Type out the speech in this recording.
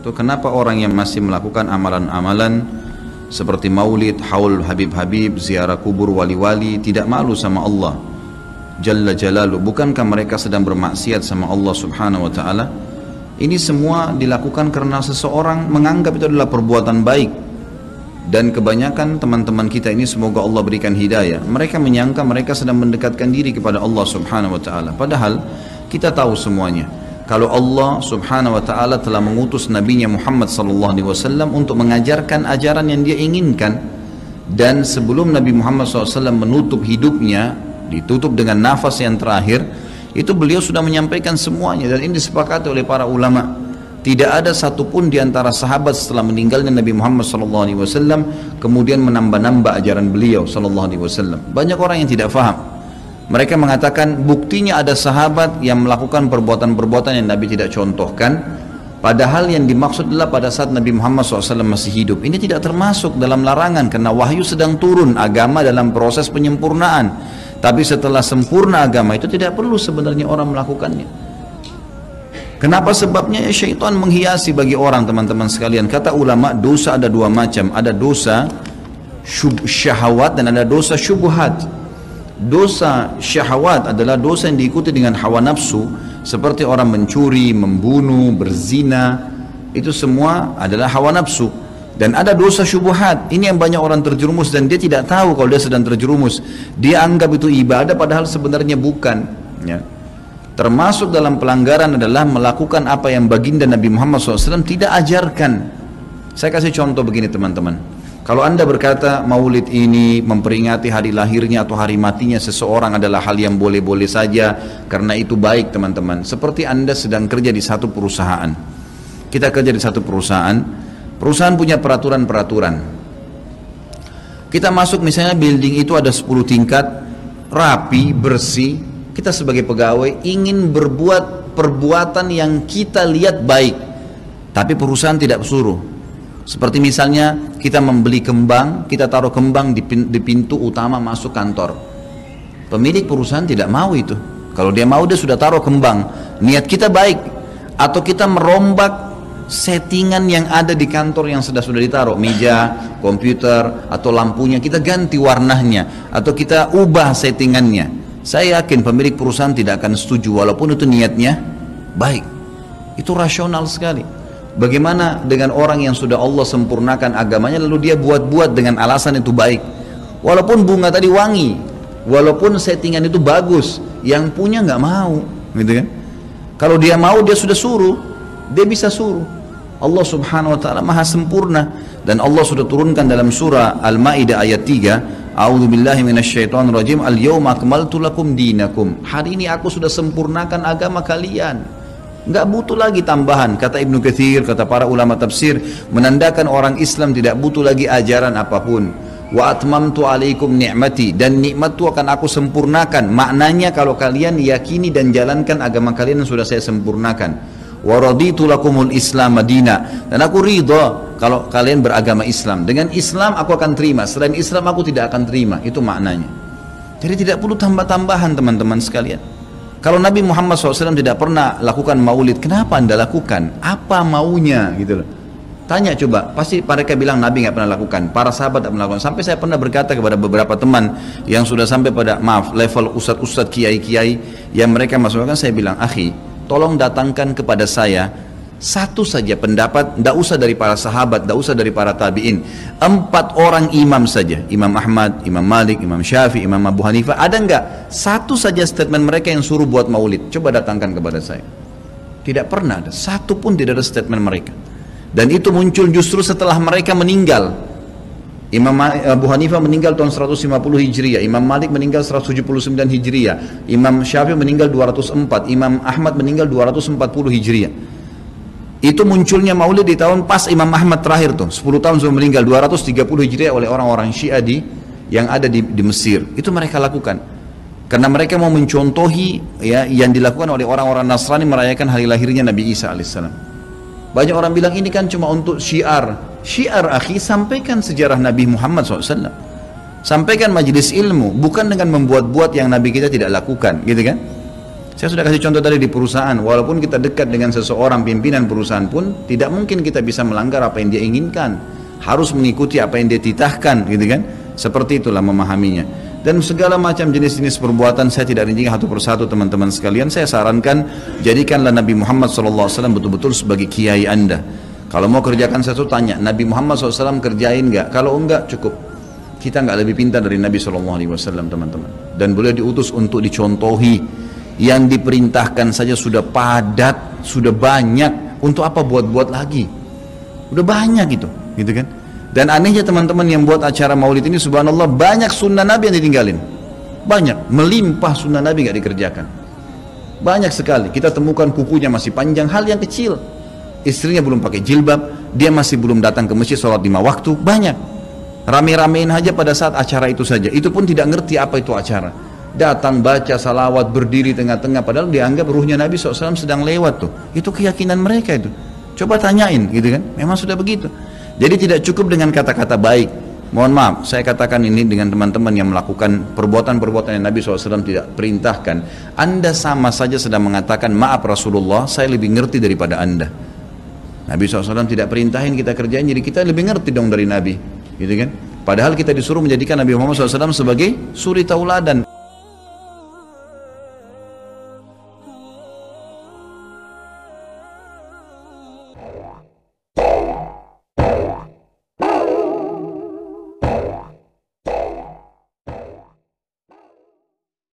wabarakatuh. Kenapa orang yang masih melakukan amalan-amalan seperti maulid, haul habib-habib, ziarah kubur wali-wali tidak malu sama Allah Jalla Jalaluh? Bukankah mereka sedang bermaksiat sama Allah Subhanahu wa ta'ala? Ini semua dilakukan karena seseorang menganggap itu adalah perbuatan baik. Dan kebanyakan teman-teman kita ini, semoga Allah berikan hidayah, mereka menyangka mereka sedang mendekatkan diri kepada Allah Subhanahu wa ta'ala. Padahal kita tahu semuanya, kalau Allah Subhanahu wa ta'ala telah mengutus Nabi-Nya Muhammad sallallahu alaihi wasallam untuk mengajarkan ajaran yang dia inginkan. Dan sebelum Nabi Muhammad SAW menutup hidupnya, ditutup dengan nafas yang terakhir, itu beliau sudah menyampaikan semuanya. Dan ini disepakati oleh para ulama. Tidak ada satupun di antara sahabat setelah meninggalnya Nabi Muhammad SAW kemudian menambah-nambah ajaran beliau SAW. Banyak orang yang tidak faham. Mereka mengatakan buktinya ada sahabat yang melakukan perbuatan-perbuatan yang Nabi tidak contohkan, padahal yang dimaksud adalah pada saat Nabi Muhammad SAW masih hidup. Ini tidak termasuk dalam larangan karena wahyu sedang turun, agama dalam proses penyempurnaan. Tapi setelah sempurna agama itu tidak perlu sebenarnya orang melakukannya. Kenapa sebabnya? Ya, syaitan menghiasi bagi orang, teman-teman sekalian. Kata ulama, dosa ada dua macam. Ada dosa syahwat dan ada dosa syubhat. Dosa syahwat adalah dosa yang diikuti dengan hawa nafsu, seperti orang mencuri, membunuh, berzina. Itu semua adalah hawa nafsu. Dan ada dosa syubhat. Ini yang banyak orang terjerumus dan dia tidak tahu kalau dia sedang terjerumus. Dia anggap itu ibadah padahal sebenarnya bukan, ya. Termasuk dalam pelanggaran adalah melakukan apa yang baginda Nabi Muhammad SAW tidak ajarkan. Saya kasih contoh begini, teman-teman. Kalau anda berkata maulid ini memperingati hari lahirnya atau hari matinya seseorang adalah hal yang boleh-boleh saja karena itu baik, teman-teman. Seperti anda sedang kerja di satu perusahaan. Kita kerja di satu perusahaan. Perusahaan punya peraturan-peraturan. Kita masuk misalnya building itu ada 10 tingkat, rapi, bersih. Kita sebagai pegawai ingin berbuat perbuatan yang kita lihat baik, tapi perusahaan tidak suruh. Seperti misalnya kita membeli kembang, kita taruh kembang di pintu utama masuk kantor. Pemilik perusahaan tidak mau itu. Kalau dia mau, dia sudah taruh kembang. Niat kita baik. Atau kita merombak settingan yang ada di kantor yang sudah ditaruh, meja, komputer, atau lampunya kita ganti warnanya, atau kita ubah settingannya. Saya yakin pemilik perusahaan tidak akan setuju walaupun itu niatnya baik. Itu rasional sekali. Bagaimana dengan orang yang sudah Allah sempurnakan agamanya lalu dia buat-buat dengan alasan itu baik? Walaupun bunga tadi wangi, walaupun settingan itu bagus, yang punya nggak mau, gitu kan? Kalau dia mau dia sudah suruh, dia bisa suruh. Allah Subhanahu wa ta'ala maha sempurna. Dan Allah sudah turunkan dalam surah Al-Ma'idah ayat 3, A'udzubillahi minasyaitonirrajim, Al-yawma akmaltu lakum dinakum. Hari ini aku sudah sempurnakan agama kalian. Nggak butuh lagi tambahan. Kata Ibnu Katsir, kata para ulama tafsir, menandakan orang Islam tidak butuh lagi ajaran apapun. Wa atmamtu alaikum ni'mati, dan nikmatku akan aku sempurnakan. Maknanya kalau kalian yakini dan jalankan agama kalian yang sudah saya sempurnakan. Wa raditu lakumul Islam madina, dan aku ridha kalau kalian beragama Islam. Dengan Islam aku akan terima, selain Islam aku tidak akan terima. Itu maknanya. Jadi tidak perlu tambah-tambahan, teman-teman sekalian. Kalau Nabi Muhammad SAW tidak pernah lakukan maulid, kenapa anda lakukan? Apa maunya? Gitu loh. Tanya coba, pasti mereka bilang Nabi nggak pernah lakukan, para sahabat tidak pernah lakukan. Sampai saya pernah berkata kepada beberapa teman yang sudah sampai pada level ustadz-ustadz, kiai-kiai yang mereka masukkan, saya bilang, akhi, tolong datangkan kepada saya satu saja pendapat, tidak usah dari para sahabat, tidak usah dari para tabi'in, 4 orang imam saja, Imam Ahmad, Imam Malik, Imam Syafi'i, Imam Abu Hanifah, ada enggak satu saja statement mereka yang suruh buat maulid? Coba datangkan kepada saya. Tidak pernah ada, satu pun tidak ada statement mereka. Dan itu muncul justru setelah mereka meninggal. Imam Abu Hanifah meninggal tahun 150 Hijriah, Imam Malik meninggal 179 Hijriah, Imam Syafi'i meninggal 204, Imam Ahmad meninggal 240 Hijriah. Itu munculnya maulid di tahun pas Imam Ahmad terakhir tuh, 10 tahun sebelum meninggal, 230 Hijriah, oleh orang-orang Syiah yang ada di Mesir. Itu mereka lakukan karena mereka mau mencontohi ya yang dilakukan oleh orang-orang Nasrani merayakan hari lahirnya Nabi Isa alaihissalam. Banyak orang bilang ini kan cuma untuk syiar. Syiar, akhi, sampaikan sejarah Nabi Muhammad SAW, sampaikan majelis ilmu, bukan dengan membuat-buat yang Nabi kita tidak lakukan, gitu kan? Saya sudah kasih contoh tadi di perusahaan, walaupun kita dekat dengan seseorang pimpinan perusahaan pun, tidak mungkin kita bisa melanggar apa yang dia inginkan. Harus mengikuti apa yang dia titahkan, gitu kan? Seperti itulah memahaminya. Dan segala macam jenis-jenis perbuatan saya tidak rinci satu persatu teman-teman sekalian. Saya sarankan jadikanlah Nabi Muhammad SAW betul-betul sebagai kiai Anda. Kalau mau kerjakan sesuatu tanya, Nabi Muhammad SAW kerjain nggak? Kalau enggak cukup. Kita nggak lebih pintar dari Nabi SAW teman-teman. Dan beliau diutus untuk dicontohi. Yang diperintahkan saja sudah padat, sudah banyak. Untuk apa buat-buat lagi? Udah banyak gitu kan? Dan anehnya teman-teman yang buat acara maulid ini, subhanallah, banyak sunnah Nabi yang ditinggalin. Banyak, melimpah sunnah Nabi nggak dikerjakan. Banyak sekali. Kita temukan kukunya masih panjang, hal yang kecil. Istrinya belum pakai jilbab, dia masih belum datang ke masjid sholat 5 waktu. Banyak. Rame-ramein aja pada saat acara itu saja. Itu pun tidak ngerti apa itu acara. Datang baca salawat, berdiri tengah-tengah, padahal dianggap ruhnya Nabi SAW sedang lewat tuh. Itu keyakinan mereka itu. Coba tanyain gitu kan, memang sudah begitu. Jadi tidak cukup dengan kata-kata baik. Mohon maaf, saya katakan ini dengan teman-teman yang melakukan perbuatan-perbuatan yang Nabi SAW tidak perintahkan. Anda sama saja sedang mengatakan, maaf Rasulullah, saya lebih ngerti daripada Anda. Nabi SAW tidak perintahin kita kerjain, jadi kita lebih ngerti dong dari Nabi, gitu kan? Padahal kita disuruh menjadikan Nabi Muhammad SAW sebagai suri tauladan.